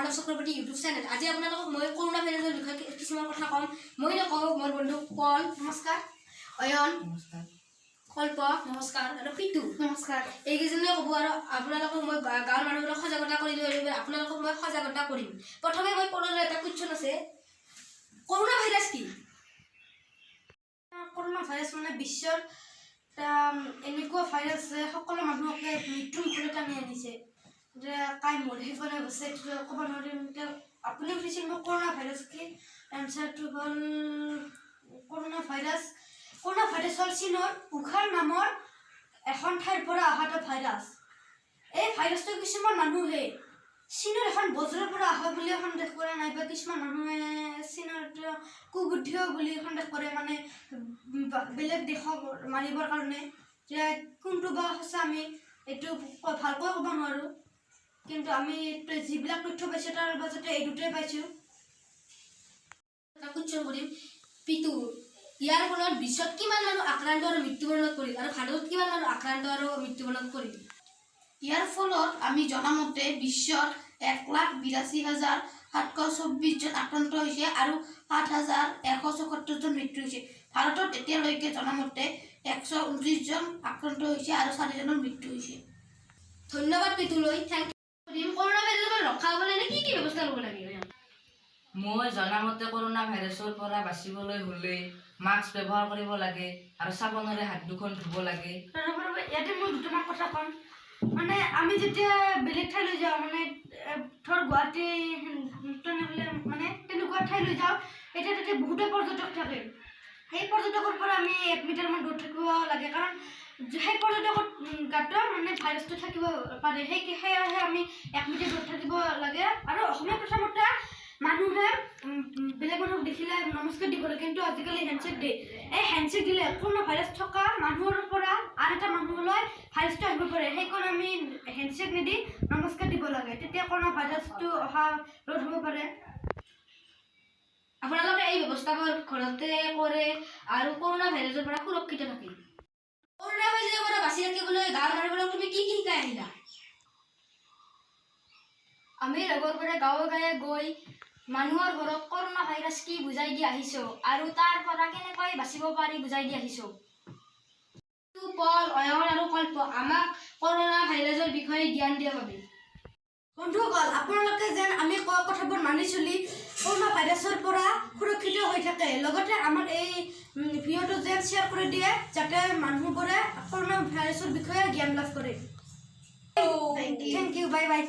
মানৱ Chakraborty YouTube channel. আজি আপোনালোকক মই কৰোনা ভাইৰাছৰ বিষয়ে কিছুমান কথা ক'ম। মই নকওঁ, মোৰ বন্ধু পল নমস্কাৰ, অয়ন নমস্কাৰ, কল্প নমস্কাৰ আৰু পিতু নমস্কাৰ। এইকেইজনে ক'ব আৰু আপোনালোকক মই গাঁৱৰ মানুহবোৰক সজাগতা কৰি লৈ আপোনালোকক মই সজাগতা কৰিম। প্ৰথমে মই পললৈ এটা কুৱেশ্যন আছে, কৰোনা ভাইৰাছ কি? কৰোনা ভাইৰাছ মানে বিশ্বৰ এনেকুৱা ভাইৰাছ যে সকলো মানুহকে মৃত্যুৰ মুখলৈ টানি আনিছে। যে কাই মৰি সেইফালে গৈছে ক'ব নোৱাৰিম। আপুনি সুধিছিল মই কৰোনা ভাইৰাছ কি? এনচাৰটো হ'ল কৰোনা ভাইৰাছ হ'ল চীনৰ উখাৰ নামৰ এখন ঠাইৰ পৰা অহা এটা ভাইৰাছ। এই ভাইৰাছটো কিছুমান মানুহে চীনৰ এখন বজাৰৰ পৰা অহা বুলি সন্দেহ কৰা নাই, বা কিছুমান মানুহে চীনৰ কুবুদ্ধিও বুলি সন্দেহ কৰে, মানে বেলেগ দেশক মাৰিবৰ কাৰণে। যে কোনটো বা সঁচা আমি এইটো ভালকৈ ক'ব নোৱাৰোঁ, কিন্তু আমি যিবিলাক তথ্য পাইছোঁ তাৰ মাজতে এই দুটাই পাইছোঁ। এটা কুৱেশ্যন কৰিম, পিতু ইয়াৰ ফলত বিশ্বত কিমান মানুহ আক্ৰান্ত আৰু মৃত্যুবৰণ কৰিল, আৰু ভাৰতত কিমান মানুহ আক্ৰান্ত আৰু মৃত্যুবৰণ কৰিল? ইয়াৰ ফলত আমি জনামতে বিশ্বৰ 1,82,724 জন আক্ৰান্ত হৈছে আৰু 7,174 জন মৃত্যু হৈছে। ভাৰতত এতিয়ালৈকে জনামতে 129 জন আক্ৰান্ত হৈছে আৰু 4 জনৰ মৃত্যু হৈছে। ধন্যবাদ পিতুলৈ, থেংক ইউ। কৰোনা ভাইৰাছৰ ৰক্ষা হ'বলৈ কি কি ব্যৱস্থা ল'ব লাগে? মই জনামতে কৰোনা ভাইৰাছৰ পৰা বাচিবলৈ হ'লে মাস্ক ব্যৱহাৰ কৰিব লাগে আৰু চাবোনেৰে হাত দুখন ধুব লাগে। ইয়াতে মই দুটামান কথা ক'ম। মানে আমি যেতিয়া বেলেগ ঠাইলৈ যাওঁ, মানে ধৰ গুৱাহাটী মানে তেনেকুৱা ঠাইলৈ যাওঁ, এতিয়া তাতে বহুতো পৰ্যটক থাকে। সেই পৰ্যটকৰ পৰা আমি 1 মিটাৰমান দূৰত থাকিব লাগে, কাৰণ সেই পৰ্যটকৰ গাতো মানে ভাইৰাছটো থাকিব পাৰে। সেয়েহে আমি 1 মিটাৰ দূৰত থাকিব লাগে। আৰু অসমীয়া প্ৰথমতে মানুহে বেলেগ মানুহক দেখিলে নমস্কাৰ দিব লাগে, কিন্তু আজিকালি হেণ্ডশ্বেক দিয়ে। এই হেণ্ডশ্বেক দিলে কোনো ভাইৰাছ থকা মানুহৰ পৰা আন এটা মানুহলৈ ভাইৰাছটো আহিব পাৰে। সেইকাৰণে আমি হেণ্ডশ্বেক নিদি নমস্কাৰ দিব লাগে, তেতিয়া কোনো ভাইৰাছটো অহা ৰোধ হ'ব পাৰে। আপোনালোকে এই ব্যৱস্থাবোৰ ঘৰতে কৰে আৰু কৰোনা ভাইৰাছৰ পৰা সুৰক্ষিত থাকে। কৰোনা ভাইৰাছৰ পৰা বাচি থাকিবলৈ গাঁৱৰ মানুহবোৰক তুমি কি শিকাই আহিলা? আমি লগৰবোৰে গাঁৱে গৈ মানুহৰ ঘৰত কৰোনা ভাইৰাছ কি বুজাই দি আহিছোঁ আৰু তাৰ পৰা কেনেকৈ বাচিব পাৰি বুজাই দি আহিছোঁ। পল, অয়ন আৰু কল্প আমাক কৰোনা ভাইৰাছৰ বিষয়ে জ্ঞান দিয়া বাবে। বন্ধুসকল, আপোনালোকে যেন আমি কোৱা কথাবোৰ মানি চলি কৰোনা ভাইৰাছৰ পৰা সুৰক্ষিত হৈ থাকে, লগতে আমাৰ এই ভিডিঅ'টো যেন শ্বেয়াৰ কৰি দিয়ে, যাতে মানুহবোৰে কৰোনা ভাইৰাছৰ বিষয়ে জ্ঞান লাভ কৰে। Thank you, bye by.